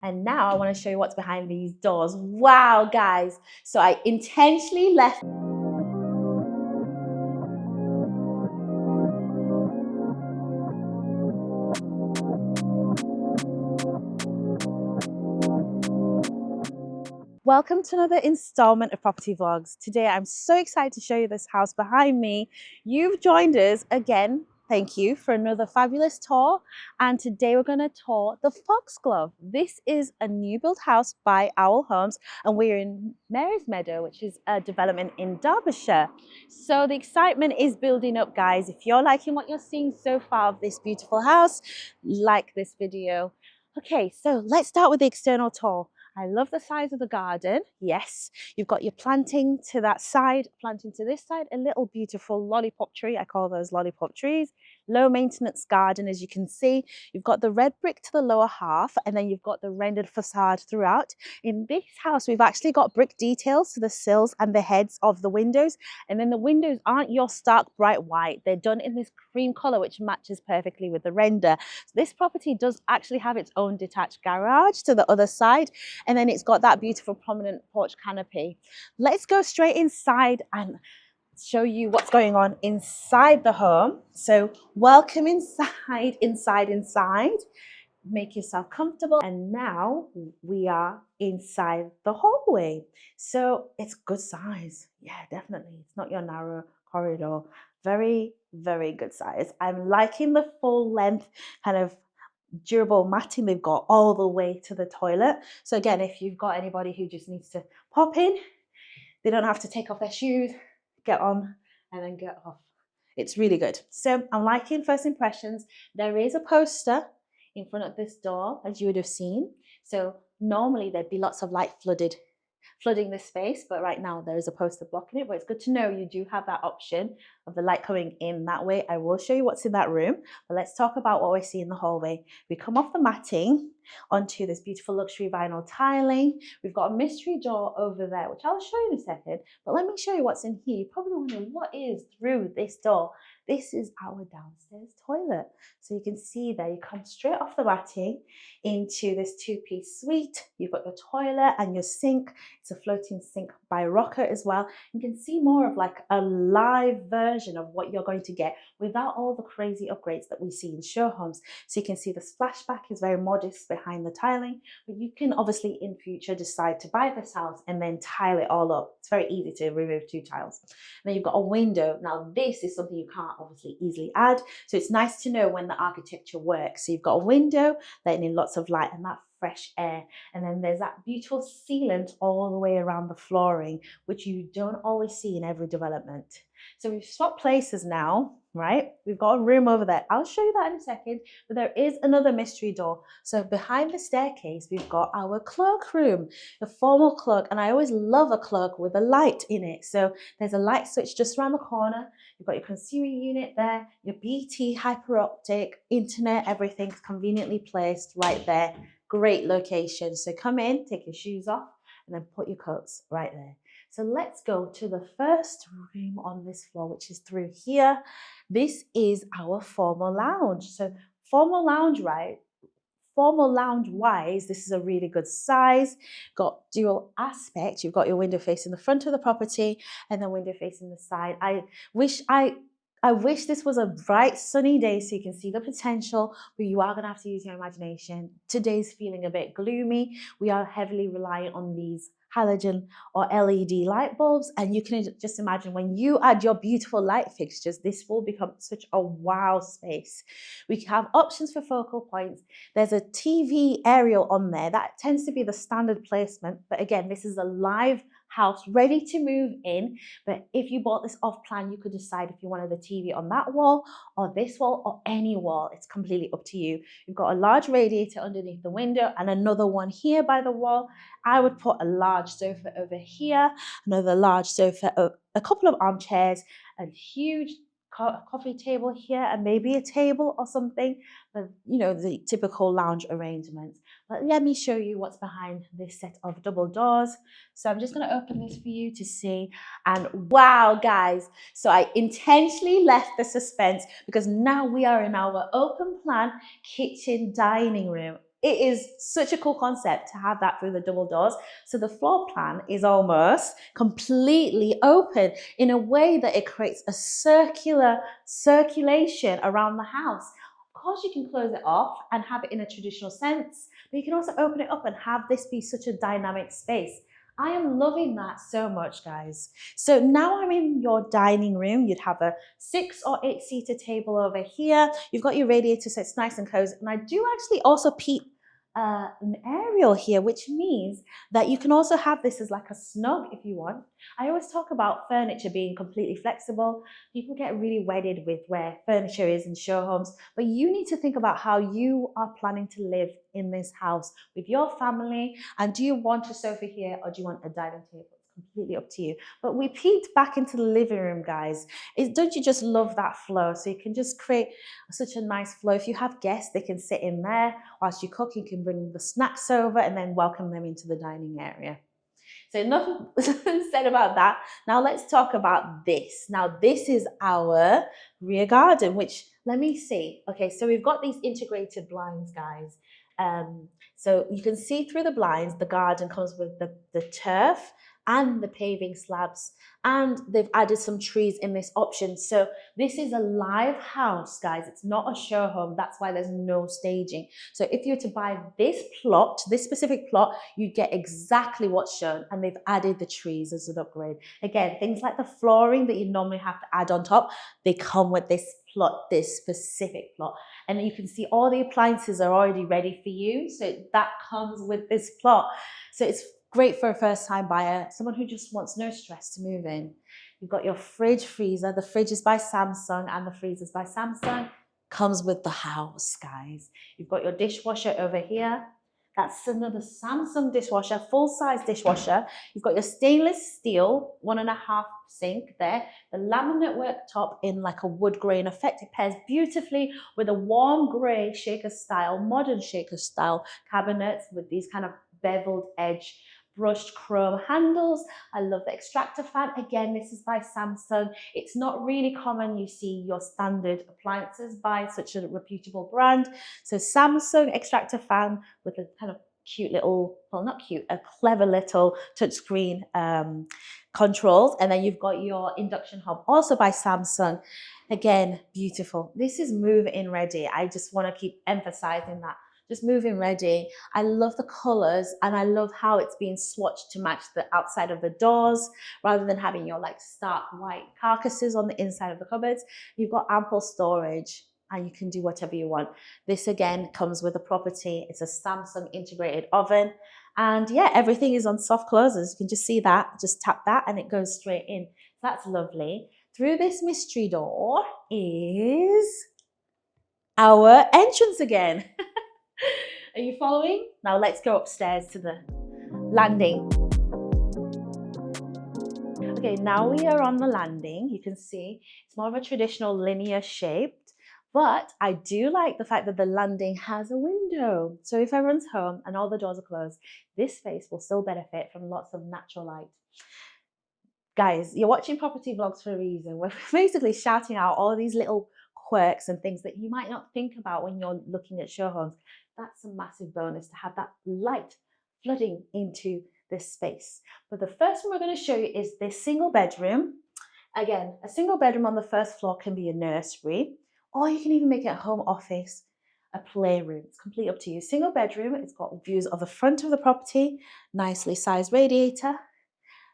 And now I want to show you what's behind these doors. Wow, guys. So I intentionally left. Welcome to another installment of Property Vlogs. Today I'm so excited to show you this house behind me. You've joined us again. Thank you for another fabulous tour. And today we're going to tour the Foxglove. This is a new build house by Owl Homes, and we're in Mary's Meadow, which is a development in Derbyshire. So the excitement is building up, guys. If you're liking what you're seeing so far of this beautiful house, like this video. Okay, so let's start with the external tour. I love the size of the garden. Yes, you've got your planting to that side, planting to this side, a little beautiful lollipop tree. I call those lollipop trees. Low maintenance garden, as you can see. You've got the red brick to the lower half, and then you've got the rendered facade throughout. In this house, we've actually got brick details to the sills and the heads of the windows. And then the windows aren't your stark bright white. They're done in this cream color, which matches perfectly with the render. So this property does actually have its own detached garage to the other side. And then it's got that beautiful prominent porch canopy. Let's go straight inside and show you what's going on inside the home. So welcome inside. Make yourself comfortable. And now we are inside the hallway. So it's good size. Yeah, definitely. It's not your narrow corridor. Very, very good size. I'm liking the full length kind of durable matting they've got all the way to the toilet. So again, if you've got anybody who just needs to pop in, they don't have to take off their shoes, get on and then get off. It's really good. So I'm liking first impressions. There is a poster in front of this door, as you would have seen. So normally there'd be lots of light flooding this space, but right now there is a poster blocking it. But it's good to know you do have that option of the light coming in that way. I will show you what's in that room, but let's talk about what we see in the hallway. We come off the matting onto this beautiful luxury vinyl tiling. We've got a mystery door over there, which I'll show you in a second, but let me show you what's in here. You're probably wondering what is through this door. This is our downstairs toilet. So you can see there, you come straight off the matting into this two-piece suite. You've got your toilet and your sink. It's a floating sink by Rocker as well. You can see more of like a live version of what you're going to get without all the crazy upgrades that we see in show homes. So you can see the splashback is very modest behind the tiling, but you can obviously in future decide to buy this house and then tile it all up. It's very easy to remove two tiles. And then you've got a window. Now this is something you can't obviously easily add. So it's nice to know when the architecture works. So you've got a window letting in lots of light and that fresh air. And then there's that beautiful sealant all the way around the flooring, which you don't always see in every development. So we've swapped places now, right? We've got a room over there. I'll show you that in a second, but there is another mystery door. So behind the staircase, we've got our cloak room, the formal cloak. And I always love a cloak with a light in it. So there's a light switch just around the corner. You've got your consumer unit there, your BT hyper optic, internet, everything's conveniently placed right there. Great location. So come in, take your shoes off, and then put your coats right there. So let's go to the first room on this floor, which is through here. This is our formal lounge. So formal lounge, right? Formal lounge wise, this is a really good size. Got dual aspect. You've got your window facing the front of the property and then window facing the side. I wish this was a bright sunny day so you can see the potential, but you are going to have to use your imagination. Today's feeling a bit gloomy. We are heavily reliant on these halogen or LED light bulbs, and you can just imagine when you add your beautiful light fixtures, this will become such a wow space. We have options for focal points. There's a TV aerial on there. That tends to be the standard placement, but again, this is a live house ready to move in. But if you bought this off plan, you could decide if you wanted the TV on that wall or this wall or any wall. It's completely up to you. You've got a large radiator underneath the window and another one here by the wall. I would put a large sofa over here, another large sofa, a couple of armchairs, a huge coffee table here, and maybe a table or something, but you know, the typical lounge arrangements. But let me show you what's behind this set of double doors. So I'm just going to open this for you to see. And wow, guys, so I intentionally left the suspense because now we are in our open plan kitchen dining room. it is such a cool concept to have that through the double doors. So the floor plan is almost completely open in a way that it creates a circular circulation around the house. Of course, you can close it off and have it in a traditional sense, but you can also open it up and have this be such a dynamic space. I am loving that so much, guys. So now I'm in your dining room. You'd have a 6 or 8 seater table over here. You've got your radiator, so it's nice and cozy. And I do actually also peep an aerial here, which means that you can also have this as like a snug if you want. I always talk about furniture being completely flexible. People get really wedded with where furniture is in show homes, but you need to think about how you are planning to live in this house with your family. And do you want a sofa here or do you want a dining table? It's completely up to you. But we peeked back into the living room, guys. Don't you just love that flow? So you can just create such a nice flow. If you have guests, they can sit in there. Whilst you cook, you can bring the snacks over and then welcome them into the dining area. So enough said about that. Now let's talk about this. Now this is our rear garden, which, let me see. Okay, so we've got these integrated blinds, guys. So you can see through the blinds, the garden comes with the turf and the paving slabs, and they've added some trees in this option. So this is a live house, guys. It's not a show home. That's why there's no staging. So if you were to buy this plot, this specific plot, you get exactly what's shown, and they've added the trees as an upgrade. Again, things like the flooring that you normally have to add on top, they come with this plot, this specific plot. And you can see all the appliances are already ready for you. So that comes with this plot. So it's great for a first-time buyer, someone who just wants no stress to move in. You've got your fridge, freezer. The fridge is by Samsung and the freezer is by Samsung. Comes with the house, guys. You've got your dishwasher over here. That's another Samsung dishwasher, full-size dishwasher. You've got your stainless steel 1.5 sink there. The laminate worktop in like a wood grain effect. It pairs beautifully with a warm grey shaker style, modern shaker style cabinets with these kind of beveled edge brushed chrome handles. I love the extractor fan. Again, this is by Samsung. It's not really common you see your standard appliances by such a reputable brand. So Samsung extractor fan with a kind of cute little, well, not cute, a clever little touchscreen controls. And then you've got your induction hob, also by Samsung. Again, beautiful. This is move-in ready. I just want to keep emphasizing that. Just move-in ready. I love the colors and I love how it's being swatched to match the outside of the doors rather than having your like stark white carcasses on the inside of the cupboards. You've got ample storage and you can do whatever you want. This again comes with a property. It's a Samsung integrated oven. And yeah, everything is on soft closes. You can just see that, just tap that and it goes straight in. That's lovely. Through this mystery door is our entrance again. Are you following? Now let's go upstairs to the landing. Okay, now we are on the landing. You can see it's more of a traditional linear shaped, but I do like the fact that the landing has a window. So if everyone's home and all the doors are closed, this space will still benefit from lots of natural light. Guys, you're watching property vlogs for a reason. We're basically shouting out all these little quirks and things that you might not think about when you're looking at show homes. That's a massive bonus to have that light flooding into this space. But the first one we're going to show you is this single bedroom. Again, a single bedroom on the first floor can be a nursery, or you can even make it a home office, a playroom. It's completely up to you. Single bedroom, it's got views of the front of the property, nicely sized radiator.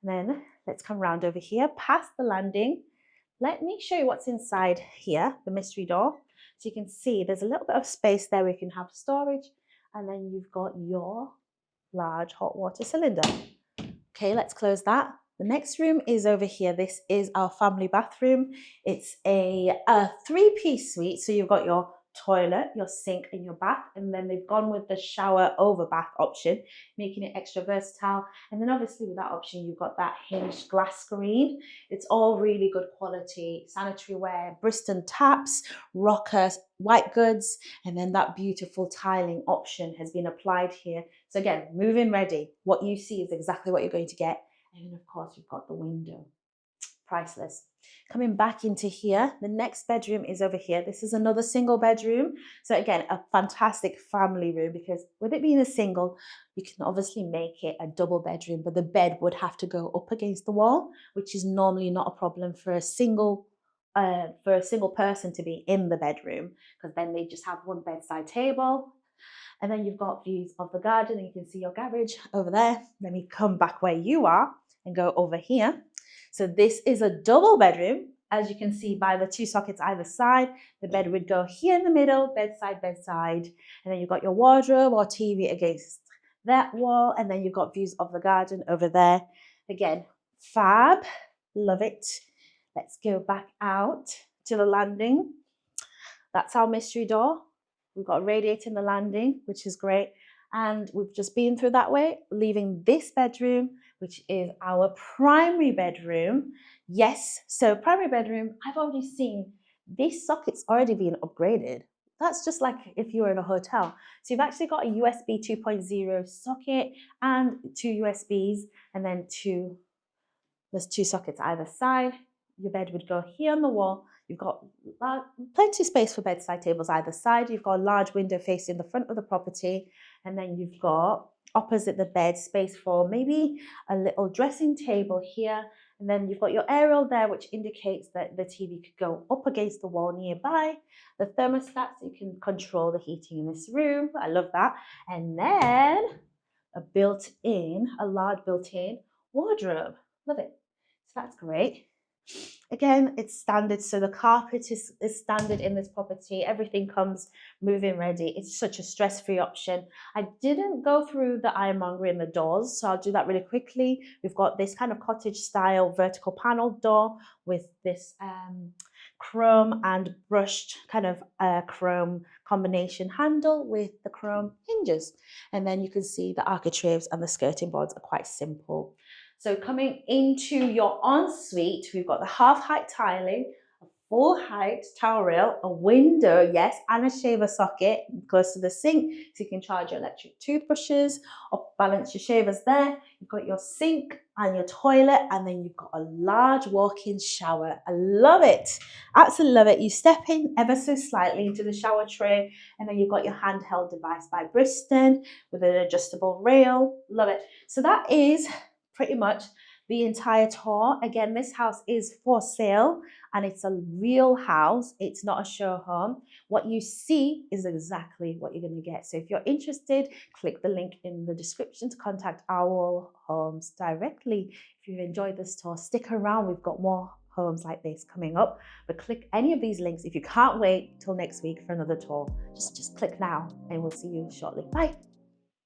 And then let's come round over here, past the landing. Let me show you what's inside here, the mystery door. So you can see there's a little bit of space there where you can have storage, and then you've got your large hot water cylinder. Okay, let's close that. The next room is over here. This is our family bathroom. It's a 3-piece suite. So you've got your toilet, your sink, and your bath, and then they've gone with the shower over bath option, making it extra versatile. And then obviously with that option, you've got that hinged glass screen. It's all really good quality sanitary ware, Bristol taps, rockers, white goods, and then that beautiful tiling option has been applied here. So again, move-in ready. What you see is exactly what you're going to get. And then of course, you've got the window. priceless. Coming back into here, the next bedroom is over here. This is another single bedroom. So again, a fantastic family room, because with it being a single, you can obviously make it a double bedroom, but the bed would have to go up against the wall, which is normally not a problem for a single person to be in the bedroom, because then they just have one bedside table. And then you've got views of the garden, and you can see your garage over there. Let me come back where you are and go over here. So this is a double bedroom. As you can see by the two sockets either side, the bed would go here in the middle, bedside, and then you've got your wardrobe or TV against that wall, and then you've got views of the garden over there. Again, fab, love it. Let's go back out to the landing. That's our mystery door. We've got a radiator in the landing, which is great. And we've just been through that way, leaving this bedroom, which is our primary bedroom. Yes, so primary bedroom, I've already seen this socket's already been upgraded. That's just like if you were in a hotel. So you've actually got a USB 2.0 socket and two USBs, and then there's two sockets either side. Your bed would go here on the wall. You've got plenty of space for bedside tables either side. You've got a large window facing the front of the property. And then you've got opposite the bed space for maybe a little dressing table here. And then you've got your aerial there, which indicates that the TV could go up against the wall nearby. The thermostat, so you can control the heating in this room. I love that. And then a large built-in wardrobe. Love it. So that's great. Again, it's standard, so the carpet is standard in this property. Everything comes move-in ready. It's such a stress-free option. I didn't go through the ironmongery and the doors, so I'll do that really quickly. We've got this kind of cottage-style vertical panel door with this chrome and brushed kind of chrome combination handle with the chrome hinges. And then you can see the architraves and the skirting boards are quite simple. So coming into your ensuite, we've got the half height tiling, a full height towel rail, a window, yes, and a shaver socket close to the sink, so you can charge your electric toothbrushes or balance your shavers there. You've got your sink and your toilet, and then you've got a large walk-in shower. I love it. Absolutely love it. You step in ever so slightly into the shower tray, and then you've got your handheld device by Bristol with an adjustable rail. Love it. So that is pretty much the entire tour. Again, this house is for sale and it's a real house. It's not a show home. What you see is exactly what you're going to get. So if you're interested, click the link in the description to contact Owl Homes directly. If you've enjoyed this tour, stick around. We've got more homes like this coming up, but click any of these links. If you can't wait till next week for another tour, just click now and we'll see you shortly. Bye.